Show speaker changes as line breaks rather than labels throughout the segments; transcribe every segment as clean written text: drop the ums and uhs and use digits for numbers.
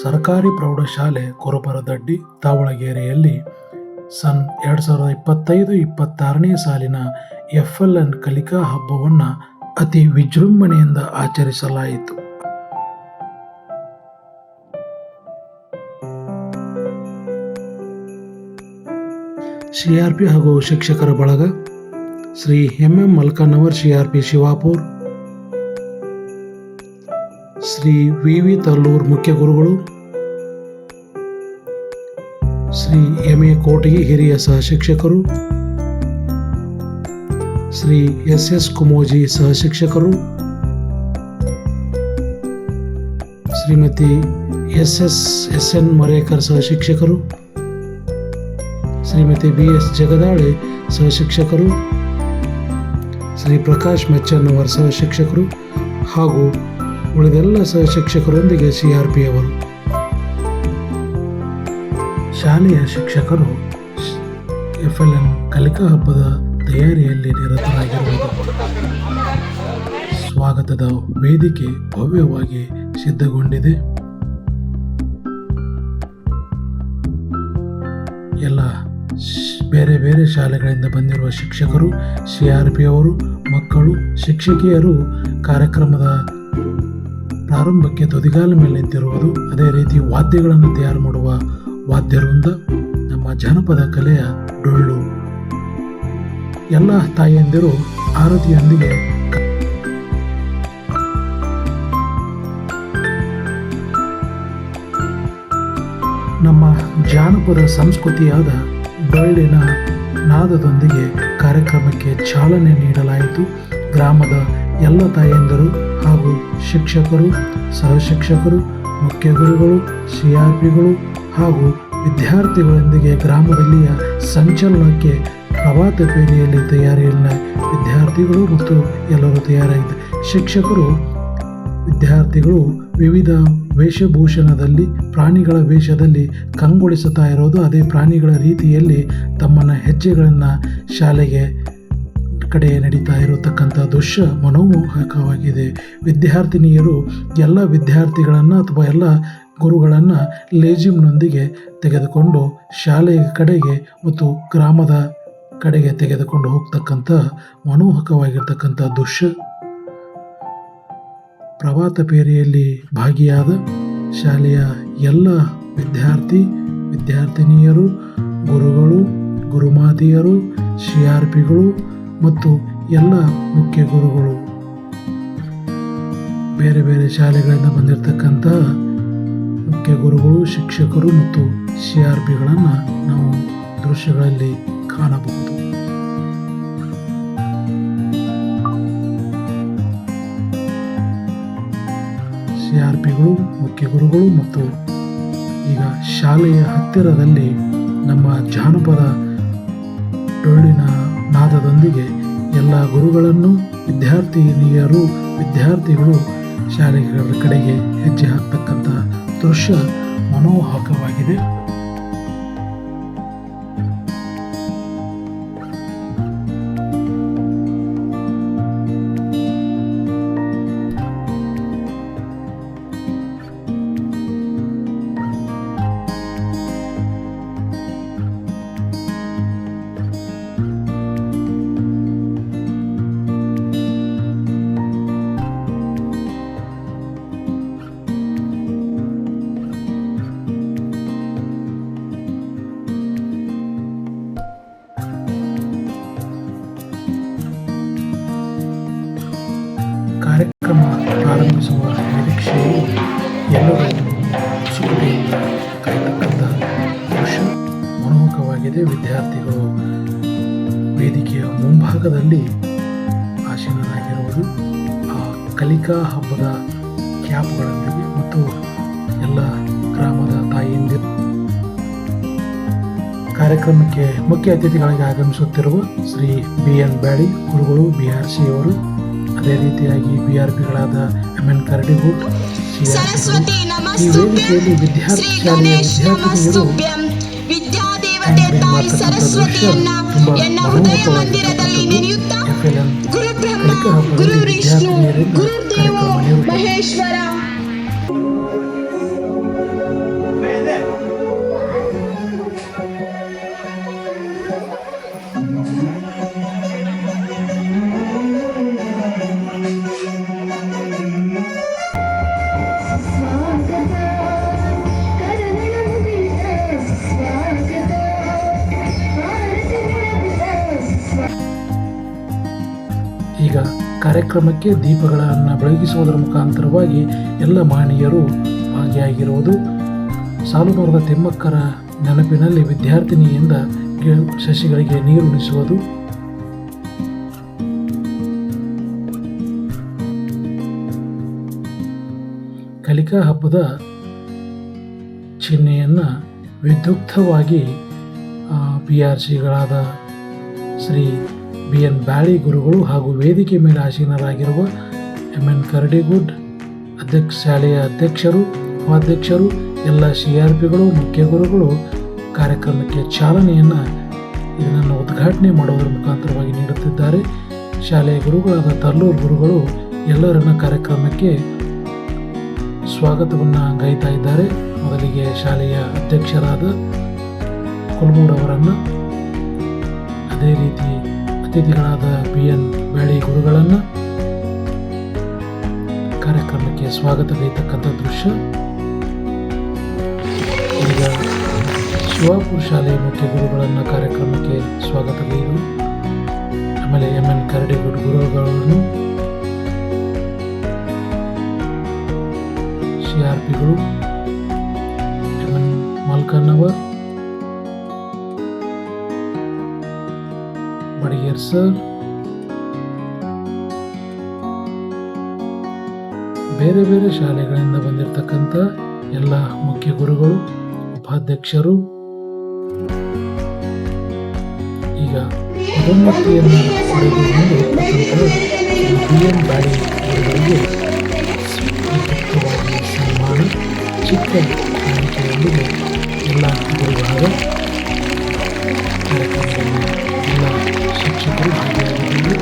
ಸರ್ಕಾರಿ ಪ್ರೌಢಶಾಲೆ ಕುರುಬರದಡ್ಡಿ ತಾವಳಗೆರೆಯಲ್ಲಿ ಸನ್ 2025-26ನೇ ಸಾಲಿನ FLN ಕಲಿಕಾ ಹಬ್ಬವನ್ನು ಅತಿ ವಿಜೃಂಭಣೆಯಿಂದ ಆಚರಿಸಲಾಯಿತು. CRP ಹಾಗೂ ಶಿಕ್ಷಕರ ಬಳಗ, Shri MM ಮಲ್ಕನ್ನವರ್ CRP ಶಿವಾಪುರ್, Shri VV Tallur ಮುಖ್ಯ ಗುರುಗಳು, ಶ್ರೀ MA ಕೋಟಗಿ ಹಿರಿಯ ಸಹ ಶಿಕ್ಷಕರು, ಶ್ರೀ SS ಕುಮೋಜಿ ಸಹ ಶಿಕ್ಷಕರು, ಶ್ರೀಮತಿ SN ಮರೇಕರ್ ಸಹ ಶಿಕ್ಷಕರು, ಶ್ರೀಮತಿ BS ಜಗದಾಳೆ ಸಹ ಶಿಕ್ಷಕರು, ಶ್ರೀ ಪ್ರಕಾಶ್ ಮೆಚ್ಚನ್ನವರ್ ಸಹ ಶಿಕ್ಷಕರು ಹಾಗೂ ಉಳಿದೆಲ್ಲ ಸಹ ಶಿಕ್ಷಕರೊಂದಿಗೆ CRP ಅವರು. ಶಾಲೆಯ ಶಿಕ್ಷಕರು FLN ಕಲಿಕಾ ಹಬ್ಬದ ತಯಾರಿಯಲ್ಲಿ ನಿರತರಾಗಿರುವುದು. ಸ್ವಾಗತದ ವೇದಿಕೆ ಭವ್ಯವಾಗಿ ಸಿದ್ಧಗೊಂಡಿದೆ. ಎಲ್ಲ ಬೇರೆ ಬೇರೆ ಶಾಲೆಗಳಿಂದ ಬಂದಿರುವ ಶಿಕ್ಷಕರು, CRP ಅವರು, ಮಕ್ಕಳು, ಶಿಕ್ಷಕಿಯರು ಕಾರ್ಯಕ್ರಮದ ಪ್ರಾರಂಭಕ್ಕೆ ತುದಿಗಾಲ ಮೇಲೆ ನಿಂತಿರುವುದು. ಅದೇ ರೀತಿ ವಾದ್ಯಗಳನ್ನು ತಯಾರು ಮಾಡುವ ವಾದ್ಯವೃಂದ, ನಮ್ಮ ಜಾನಪದ ಕಲೆಯ ಡೊಳ್ಳು, ಎಲ್ಲ ತಾಯಿಯಂದಿರು ಆರತಿಯೊಂದಿಗೆ ನಮ್ಮ ಜಾನಪದ ಸಂಸ್ಕೃತಿಯಾದ ಡೊಳ್ಳಿನ ನಾದದೊಂದಿಗೆ ಕಾರ್ಯಕ್ರಮಕ್ಕೆ ಚಾಲನೆ ನೀಡಲಾಯಿತು. ಗ್ರಾಮದ ಎಲ್ಲ ತಾಯಂದಿರು ಹಾಗೂ ಶಿಕ್ಷಕರು, ಸಹಶಿಕ್ಷಕರು, ಮುಖ್ಯ ಗುರುಗಳು, CRPಗಳು ಹಾಗೂ ವಿದ್ಯಾರ್ಥಿಗಳೊಂದಿಗೆ ಗ್ರಾಮದಲ್ಲಿಯ ಸಂಚಲನಕ್ಕೆ ಪ್ರಭಾತ ಪೇರಿಯಲ್ಲಿ ತಯಾರಿಯಲ್ಲಿ ವಿದ್ಯಾರ್ಥಿಗಳು ಮತ್ತು ಎಲ್ಲರೂ ತಯಾರಾಗಿದೆ. ಶಿಕ್ಷಕರು, ವಿದ್ಯಾರ್ಥಿಗಳು ವಿವಿಧ ವೇಷಭೂಷಣದಲ್ಲಿ, ಪ್ರಾಣಿಗಳ ವೇಷದಲ್ಲಿ ಕಂಗೊಳಿಸುತ್ತಾ ಇರೋದು. ಅದೇ ಪ್ರಾಣಿಗಳ ರೀತಿಯಲ್ಲಿ ತಮ್ಮನ್ನ ಹೆಜ್ಜೆಗಳನ್ನು ಶಾಲೆಗೆ ಕಡೆ ನಡೀತಾ ಇರತಕ್ಕಂಥ ದೃಶ್ಯ ಮನೋಮೋಹಕವಾಗಿದೆ. ವಿದ್ಯಾರ್ಥಿನಿಯರು ಎಲ್ಲ ವಿದ್ಯಾರ್ಥಿಗಳನ್ನು ಅಥವಾ ಎಲ್ಲ ಗುರುಗಳನ್ನು ಲೇಜಿಮ್ನೊಂದಿಗೆ ತೆಗೆದುಕೊಂಡು ಶಾಲೆಯ ಕಡೆಗೆ ಮತ್ತು ಗ್ರಾಮದ ಕಡೆಗೆ ತೆಗೆದುಕೊಂಡು ಹೋಗ್ತಕ್ಕಂಥ ಮನೋಹಕವಾಗಿರ್ತಕ್ಕಂಥ ದೃಶ್ಯ. ಪ್ರಭಾತ ಪೇರಿಯಲ್ಲಿ ಭಾಗಿಯಾದ ಶಾಲೆಯ ಎಲ್ಲ ವಿದ್ಯಾರ್ಥಿನಿಯರು, ಗುರುಗಳು, ಗುರುಮಾತೆಯರು, CRPಗಳು ಮತ್ತು ಎಲ್ಲ ಮುಖ್ಯ ಗುರುಗಳು, ಬೇರೆ ಬೇರೆ ಶಾಲೆಗಳಿಂದ ಬಂದಿರತಕ್ಕಂಥ ಮುಖ್ಯ ಗುರುಗಳು, ಶಿಕ್ಷಕರು ಮತ್ತು CRPಗಳನ್ನು ನಾವು ದೃಶ್ಯಗಳಲ್ಲಿ ಕಾಣಬಹುದು. CRPಗಳು, ಮುಖ್ಯ ಗುರುಗಳು ಮತ್ತು ಈಗ ಶಾಲೆಯ ಹತ್ತಿರದಲ್ಲಿ ನಮ್ಮ ಜಾನಪದ ಡೊಳ್ಳಿನ ನಾದದೊಂದಿಗೆ ಎಲ್ಲ ಗುರುಗಳನ್ನು, ವಿದ್ಯಾರ್ಥಿನಿಯರು, ವಿದ್ಯಾರ್ಥಿಗಳು ಶಾಲೆಗಳ ಕಡೆಗೆ ಹೆಜ್ಜೆ ಹಾಕ್ತಕ್ಕಂಥ ದೃಶ್ಯ ಮನೋಹರವಾಗಿದೆ. ಕಾರ್ಯಕ್ರಮ ಪ್ರಾರಂಭಿಸುವ ನಿರೀಕ್ಷೆಯು ಎಲ್ಲರೂ ಉತ್ಸುಕತೆಯಿಂದ ಕಾಯತಕ್ಕಂಥ ದೃಶ್ಯ ಮನೋಹರವಾಗಿದೆ. ವಿದ್ಯಾರ್ಥಿಗಳು ವೇದಿಕೆಯ ಮುಂಭಾಗದಲ್ಲಿ ಆಸೀನರಾಗಿರುವುದು ಆ ಕಲಿಕಾ ಹಬ್ಬದ ಕ್ಯಾಪ್ಗಳೊಂದಿಗೆ ಮತ್ತು ಎಲ್ಲ ಗ್ರಾಮದ ತಾಯಿಯಂದಿರು. ಕಾರ್ಯಕ್ರಮಕ್ಕೆ ಮುಖ್ಯ ಅತಿಥಿಗಳಾಗಿ ಆಗಮಿಸುತ್ತಿರುವ ಶ್ರೀ BN ಬ್ಯಾಡಿ ಗುರುಗಳು, BRC ಅವರು, ಅದೇ ರೀತಿಯಾಗಿ BRPಗಳಾದ MN ಕರಡಿಗುಟ್, ಈ ವೇದಿಕೆಯಲ್ಲಿ ವಿದ್ಯಾರ್ಥಿನಿಯರು ತುಂಬ ಮನೋಹರವಾಗಿರ್ತಕ್ಕಂಥದ್ದು. FLN ಕಲಿಕಾ ಹಬ್ಬದಲ್ಲಿ ವಿದ್ಯಾರ್ಥಿನಿಯರಿಂದ ಕಾರ್ಯಕ್ರಮ ಕಾರ್ಯಕ್ರಮಕ್ಕೆ ದೀಪಗಳನ್ನು ಬೆಳಗಿಸುವುದರ ಮುಖಾಂತರವಾಗಿ ಎಲ್ಲ ಮಹನೀಯರು ಭಾಗಿಯಾಗಿರುವುದು. ಸಾಲುಮರದ ತಿಮ್ಮಕ್ಕರ ನೆನಪಿನಲ್ಲಿ ವಿದ್ಯಾರ್ಥಿನಿಯಿಂದ ಸಸಿಗಳಿಗೆ ನೀರುಣಿಸುವುದು, ಕಲಿಕಾ ಹಬ್ಬದ ಚಿಹ್ನೆಯನ್ನು ವಿದ್ಯುಕ್ತವಾಗಿ PRCಗಳಾದ ಶ್ರೀ BN ಬ್ಯಾಳಿ ಗುರುಗಳು ಹಾಗೂ ವೇದಿಕೆ ಮೇಲೆ ಆಸೀನರಾಗಿರುವ MN ಕರಡಿಗುಡ್ ಶಾಲೆಯ ಅಧ್ಯಕ್ಷರು, ಉಪಾಧ್ಯಕ್ಷರು, ಎಲ್ಲ CRPಗಳು, ಮುಖ್ಯ ಗುರುಗಳು ಕಾರ್ಯಕ್ರಮಕ್ಕೆ ಚಾಲನೆಯನ್ನು ಇದನ್ನು ಉದ್ಘಾಟನೆ ಮಾಡುವುದರ ಮುಖಾಂತರವಾಗಿ ನೀಡುತ್ತಿದ್ದಾರೆ. ಶಾಲೆಯ ಗುರುಗಳಾದ ತಲ್ಲೂರು ಗುರುಗಳು ಎಲ್ಲರನ್ನ ಕಾರ್ಯಕ್ರಮಕ್ಕೆ ಸ್ವಾಗತವನ್ನು ಗೈತಾ ಇದ್ದಾರೆ. ಮೊದಲಿಗೆ ಶಾಲೆಯ ಅಧ್ಯಕ್ಷರಾದ ಕುಲ್ಮೂಡವರನ್ನು, ಅದೇ ರೀತಿ ಅತಿಥಿಗಳಾದ BN ಬ್ಯಾಳಿ ಗುರುಗಳನ್ನು ಕಾರ್ಯಕ್ರಮಕ್ಕೆ ಸ್ವಾಗತ ಗೈತಕ್ಕಂಥ ದೃಶ್ಯ. ಈಗ ಶಿವಾಪುರ ಶಾಲೆಯ ಮುಖ್ಯ ಗುರುಗಳನ್ನು ಕಾರ್ಯಕ್ರಮಕ್ಕೆ ಸ್ವಾಗತ ಗೈದು, ಆಮೇಲೆ MN ಕರಡಿಗುಡ್ ಗುರುಗಳನ್ನು, CRPಗಳು, MN ಮಲ್ಕನ್ನವರ್, ಬಡಿಗೇರ್ ಸರ್, ಬೇರೆ ಬೇರೆ ಶಾಲೆಗಳಿಂದ ಬಂದಿರತಕ್ಕಂಥ ಎಲ್ಲ ಮುಖ್ಯ ಗುರುಗಳು, ಉಪಾಧ್ಯಕ್ಷರು, ಈಗ ಪದೋನ್ನತಿಯನ್ನು ಪಡೆದುಕೊಂಡು BN ಬ್ಯಾಳಿ ಗುರುಗಳಿಗೆ ವಿದ್ಯುಕ್ತವಾಗಿ ಸನ್ಮಾನ, ಚಿಕ್ಕ ಕಾಣಿಕೆಯೊಂದಿಗೆ ಎಲ್ಲ ಗುರುಗಳಾದ ಕಾರ್ಯಕ್ರಮದಲ್ಲಿ ಎಲ್ಲ ಶಿಕ್ಷಕರು ಭಾಗಿಯಾಗಿದ್ದರು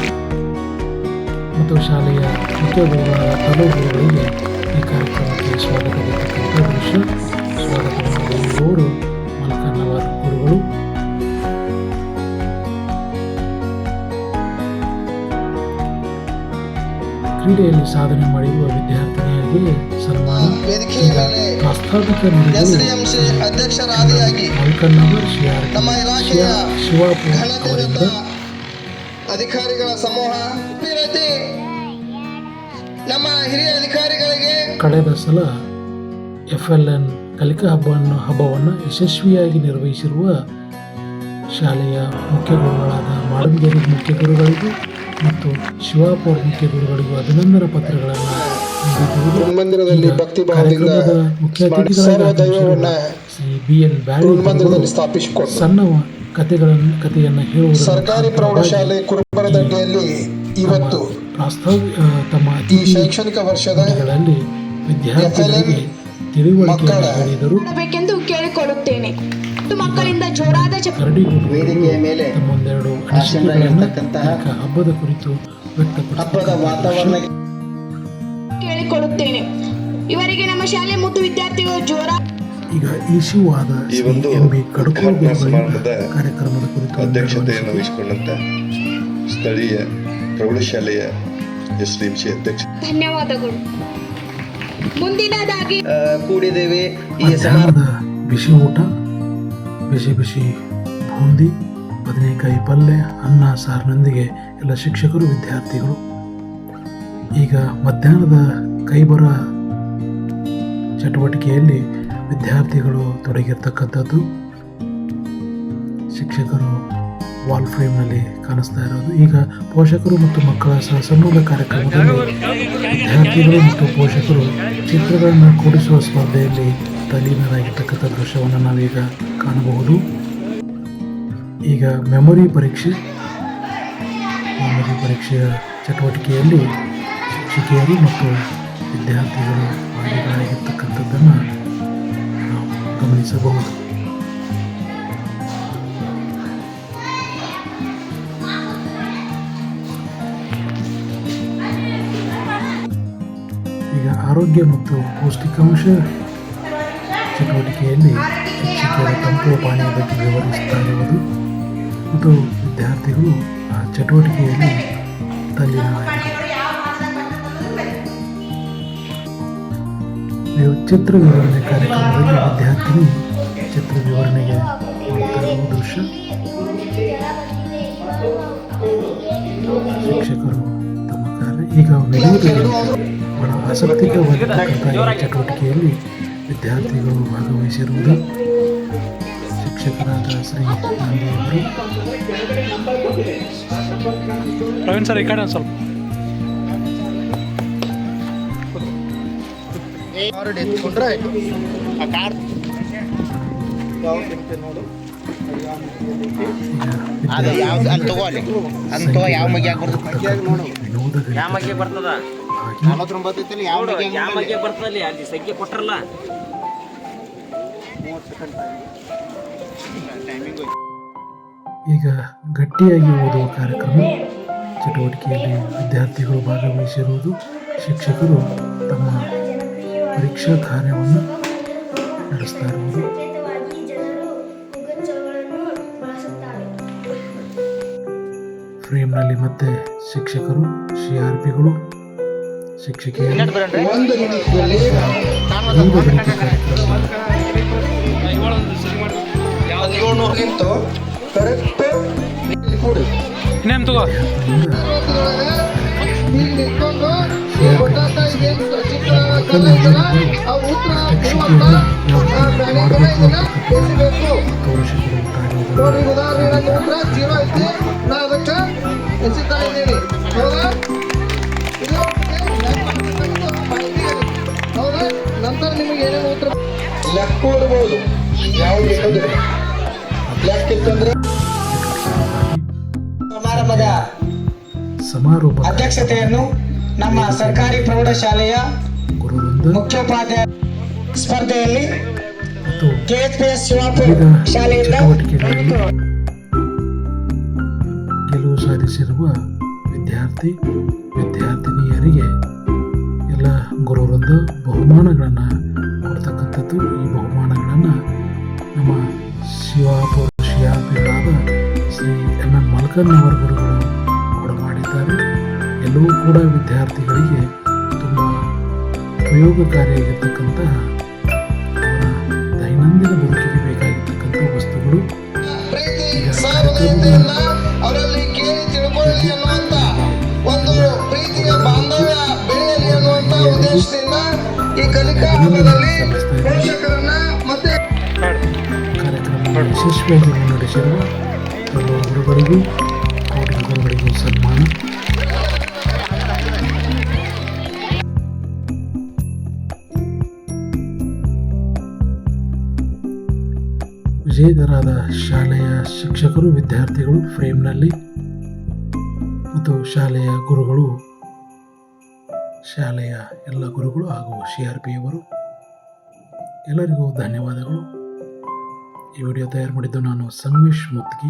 ಮತ್ತು ಶಾಲೆಯ ಮುಖ್ಯ ಗುರುಗಳಾದ ತಲ್ಲೂರು ಗುರುಗಳಿಗೆ ಈ ಕಾರ್ಯಕ್ರಮಕ್ಕೆ ಸ್ವಾಗತ ನೀಡತಕ್ಕಂಥ ದೃಶ್ಯ. ಸ್ವಾಗತವನ್ನು ನೀಡುವವರು ಮಲ್ಕನ್ನವರ್ ಗುರುಗಳು. ಕ್ರೀಡೆಯಲ್ಲಿ ಸಾಧನೆ ಮಾಡಿರುವ ವಿದ್ಯಾರ್ಥಿನಿಯರಿಗೆ ಸನ್ಮಾನ. ಪ್ರಾಸ್ತಾವಿಕ ಮಲ್ಕನ್ನವರ್ ಶಿವಾಪುರ ಅವರಿಂದ
ಅಧಿಕಾರಿಗಳ ಸಮೂಹ, ನಮ್ಮ ಹಿರಿಯ ಅಧಿಕಾರಿಗಳಿಗೆ
ಕಳೆದ ಸಲ FLN ಕಲಿಕಾ ಹಬ್ಬವನ್ನು ಯಶಸ್ವಿಯಾಗಿ ನಿರ್ವಹಿಸಿರುವ ಶಾಲೆಯ ಮುಖ್ಯ ಗುರುಗಳಾದ ಮಾಡಂಗೇರಿ ಮುಖ್ಯ ಗುರುಗಳಿಗೂ ಮತ್ತು ಶಿವಾಪುರ ಮುಖ್ಯ ಗುರುಗಳಿಗೂ ಅಭಿನಂದನಾ ಪತ್ರಗಳನ್ನು
ಮಂದಿರದಲ್ಲಿ ಭಕ್ತಿ ಭಾವದಿಂದ
ಮುಖ್ಯ ಅತಿಥಿಗಳಾದ ಶ್ರೀ BN ಬ್ಯಾಳಿ
ಸ್ಥಾಪಿಸಿಕೊಂಡು
ಸಣ್ಣ ಕಥೆಯನ್ನು ಹೇಳುವುದು
ಸರ್ಕಾರಿ ಪ್ರೌಢಶಾಲೆ ಕುರುಬರದಂಡೆಯಲ್ಲಿ ಇವತ್ತು
ತಮ್ಮ
ಈ ಶೈಕ್ಷಣಿಕ ವರ್ಷದಲ್ಲಿ
ವಿದ್ಯಾರ್ಥಿಗಳಿಗೆ ತಿಳುವಳಿಕೆಯನ್ನು ಹೇಳಿದರು.
ಕೇಳಿಕೊಳ್ಳುತ್ತೇನೆ. ಮಕ್ಕಳಿಂದ ಜೋರಾದ
ವೇದಿಕೆಯ ಮೇಲೆ
ತಮ್ಮೊಂದೆರಡು ಅನಿಸಿಕೆಗಳನ್ನು ಹಬ್ಬದ ಕುರಿತು
ಹಬ್ಬದ ವಾತಾವರಣ
ಕೇಳಿಕೊಳ್ಳುತ್ತೇನೆ. ಇವರಿಗೆ ನಮ್ಮ ಶಾಲೆ ಮುದ್ದು ವಿದ್ಯಾರ್ಥಿಗಳು ಜೋರ.
ಈಗ ಇಶ್ಯೂವಾದ
ಈ ಒಂದು
ಕಡಕೋಳ
ಸಮಾರಂಭದ
ಕಾರ್ಯಕ್ರಮದ ಕುರಿತು
ಅಧ್ಯಕ್ಷತೆಯನ್ನು ವಹಿಸಿಕೊಂಡಂತ ಸ್ಥಳೀಯ ಪ್ರೌಢಶಾಲೆಯ SDMC ಅಧ್ಯಕ್ಷ,
ಧನ್ಯವಾದಗಳು. ಮುಂದಿನದಾಗಿ
ಕೂಡಿದ್ದೇವೆ. ಈ
ಮಧ್ಯಾಹ್ನದ ಬಿಸಿ ಊಟ, ಬಿಸಿ ಬಿಸಿ ಬೂಂದಿ, ಬದನೆಕಾಯಿ ಪಲ್ಯ, ಅನ್ನ ಸಾರಿನೊಂದಿಗೆ ಎಲ್ಲ ಶಿಕ್ಷಕರು, ವಿದ್ಯಾರ್ಥಿಗಳು. ಈಗ ಮಧ್ಯಾಹ್ನದ ಕೈಬರ ಚಟುವಟಿಕೆಯಲ್ಲಿ ವಿದ್ಯಾರ್ಥಿಗಳು ತೊಡಗಿರ್ತಕ್ಕಂಥದ್ದು. ಶಿಕ್ಷಕರು ವಾಲ್ ಫ್ರೇಮ್ನಲ್ಲಿ ಕಾಣಿಸ್ತಾ ಇರೋದು. ಈಗ ಪೋಷಕರು ಮತ್ತು ಮಕ್ಕಳ ಸಂವಾದ ಕಾರ್ಯಕ್ರಮದಲ್ಲಿ ವಿದ್ಯಾರ್ಥಿಗಳು ಮತ್ತು ಪೋಷಕರು ಚಿತ್ರಗಳನ್ನು ಕೂಡಿಸುವ ಸ್ಪರ್ಧೆಯಲ್ಲಿ ತಲ್ಲೀನರಾಗಿರ್ತಕ್ಕಂಥ ದೃಶ್ಯವನ್ನು ನಾವೀಗ ಕಾಣಬಹುದು. ಈಗ ಮೆಮೊರಿ ಪರೀಕ್ಷೆಯ ಚಟುವಟಿಕೆಯಲ್ಲಿ ಶಿಕ್ಷಕಿಯರು ಮತ್ತು ವಿದ್ಯಾರ್ಥಿಗಳು ಭಾಗಿಗಳಾಗಿರ್ತಕ್ಕಂಥದ್ದನ್ನು ನಾವು ಗಮನಿಸಬಹುದು. ಈಗ ಆರೋಗ್ಯ ಮತ್ತು ಪೌಷ್ಟಿಕಾಂಶ ಚಟುವಟಿಕೆಯಲ್ಲಿ ಶಿಕ್ಷಕರ ತಂಪು ಪಾನೀಯ ಬಗ್ಗೆ ವಿವರಿಸ್ತಾ ಇರುವುದು ಮತ್ತು ವಿದ್ಯಾರ್ಥಿಗಳು ಆ ಚಟುವಟಿಕೆಯಲ್ಲಿ ತಲ್ಲೀನರಾಗಿದ್ದಾರೆ. ಚಿತ್ರ ವಿವರಣೆ ಕಾರ್ಯಕ್ರಮದಲ್ಲಿ ವಿದ್ಯಾರ್ಥಿನಿ ಚಿತ್ರ ವಿವರಣೆಗೆ ಮಾಡ್ತಾ ಇರುವ ದೃಶ್ಯ. ಶಿಕ್ಷಕರು ತಮ್ಮ ಈಗ ಬಹಳ ಆಸಕ್ತಿಕವಾಗಿರ್ತಕ್ಕಂಥ ಈ ಚಟುವಟಿಕೆಯಲ್ಲಿ ವಿದ್ಯಾರ್ಥಿಗಳು ಭಾಗವಹಿಸಿರುವುದು ಶಿಕ್ಷಕರಾದ ಶ್ರೀ ನಂದಿಯವರು.
ಪ್ರವೀಣ್ ಸರ್ ಈ ಕಡೆ ಒಂದು ಸ್ವಲ್ಪ
ಈಗ ಗಟ್ಟಿಯಾಗಿ ಓದುವ ಕಾರ್ಯಕ್ರಮ ಚಟುವಟಿಕೆಯಲ್ಲಿ ವಿದ್ಯಾರ್ಥಿಗಳು ಭಾಗವಹಿಸಿರುವುದು. ಶಿಕ್ಷಕರು ತಮ್ಮ ಪರೀಕ್ಷಾ ಕಾರ್ಯವನ್ನು ನಡೆಸ್ತಾ ಇರುವುದು. ಫ್ರೇಮ್ನಲ್ಲಿ ಮತ್ತೆ ಶಿಕ್ಷಕರು, CRPಗಳು, ಶಿಕ್ಷಕಿಯರು
ಒಂದು ನಿಮಿಷದಲ್ಲಿ
ವಿವಿಧ ಗಣಿತ ಕಾರ್ಯಕ್ರಮ
ನಿಂತು ಕರೆಕ್ಟ್ ಕೂಡಿ
ಇನ್ನೇನು ತಗೋ
ಇಲ್ಲಿ ನಿಂತ್ಕೊಂಡು ಕೊಟ್ಟಾಗ ಏನ್ ಆ ಉತ್ತರ ಎಸಿಬೇಕು ನೋಡಿ. ಉದಾಹರಣೆಗೆ ಉತ್ತರ 0 ಐತಿ, ನಾ ಅದಕ್ಕೆ ಎಸಿತಾ ಇದ್ದೀನಿ. ಹೌದಾ? ಇದು ಹೌದಾ? ನಂತರ ನಿಮಗೆ ಏನೇನು ಉತ್ತರ ಲೆಕ್ಕ ಓದ್ಬೋದು. ಯಾವ್ದು ಬೇಕಂದ್ರೆ ಲೆಕ್ಕ ಇತ್ತಂದ್ರೆ
ಸಮಾರಂಭದ
ಸಮಾರೋಪ
ಅಧ್ಯಕ್ಷತೆಯನ್ನು ನಮ್ಮ ಸರ್ಕಾರಿ ಪ್ರೌಢಶಾಲೆಯ
ಗುರುವೃಂದ
ಮುಖ್ಯೋಪಾಧ್ಯಾಯ ಸ್ಪರ್ಧೆಯಲ್ಲಿ
ಮತ್ತು
KHPS ಶಿವಾಪುರ
ವಿವಿಧ
ಶಾಲೆಯಿಂದ
ಚಟುವಟಿಕೆಗಳಲ್ಲಿ ಗೆಲುವು ಸಾಧಿಸಿರುವ ವಿದ್ಯಾರ್ಥಿನಿಯರಿಗೆ ಎಲ್ಲ ಗುರುವೃಂದ ಬಹುಮಾನಗಳನ್ನು ಕೊಡ್ತಕ್ಕಂಥದ್ದು. ಈ ಬಹುಮಾನಗಳನ್ನು ನಮ್ಮ ಶಿವಾಪುರ CRPಗಳಾದ ಶ್ರೀ NN ಮಲ್ಕನ್ನವರ ಗುರುಗಳು ಕೊಡಮಾಡಿದ್ದಾರೆ. ಎಲ್ಲವೂ ಕೂಡ ವಿದ್ಯಾರ್ಥಿಗಳಿಗೆ ತುಂಬ ಉಪಯೋಗಕಾರಿಯಾಗಿರ್ತಕ್ಕಂತಹ ಅವರ ದೈನಂದಿನ ಬದುಕಿಗೆ ಬೇಕಾಗಿರ್ತಕ್ಕಂಥ ವಸ್ತುಗಳು. ಈಗ ಕಾರ್ಯಕ್ರಮದ
ಅವರಲ್ಲಿ ಕೇಳಿ ತಿಳ್ಕೊಳ್ಳಿ ಅನ್ನುವಂತ ಒಂದು ಪ್ರೀತಿಯ ಬಾಂಧವ್ಯ ಬೆಳೆಯಲಿ ಅನ್ನುವಂತ ಉದ್ದೇಶದಿಂದ ಈ ಕಲಿಕಾ ಹಬ್ಬದಲ್ಲಿ ಪೋಷಕರನ್ನ ಮತ್ತೆ
ಕಾರ್ಯಕ್ರಮವನ್ನು ಯಶಸ್ವಿಯಾಗಿ ಮುನ್ನಡೆಸಿರುವ ಎಲ್ಲ ಗುರುಗಳಿಗೂ ಕೋಟಿ ಗುರುಗಳಿಗೂ ಸನ್ಮಾನ. ವಿಜೇತರಾದ ಶಾಲೆಯ ಶಿಕ್ಷಕರು, ವಿದ್ಯಾರ್ಥಿಗಳು ಫ್ರೇಮ್ನಲ್ಲಿ ಮತ್ತು ಶಾಲೆಯ ಗುರುಗಳು, ಶಾಲೆಯ ಎಲ್ಲ ಗುರುಗಳು ಹಾಗೂ CRPಯವರು ಎಲ್ಲರಿಗೂ ಧನ್ಯವಾದಗಳು. ಈ ವಿಡಿಯೋ ತಯಾರು ಮಾಡಿದ್ದು ನಾನು ಸಂಗಮೇಶ್ ಮುತ್ಗಿ.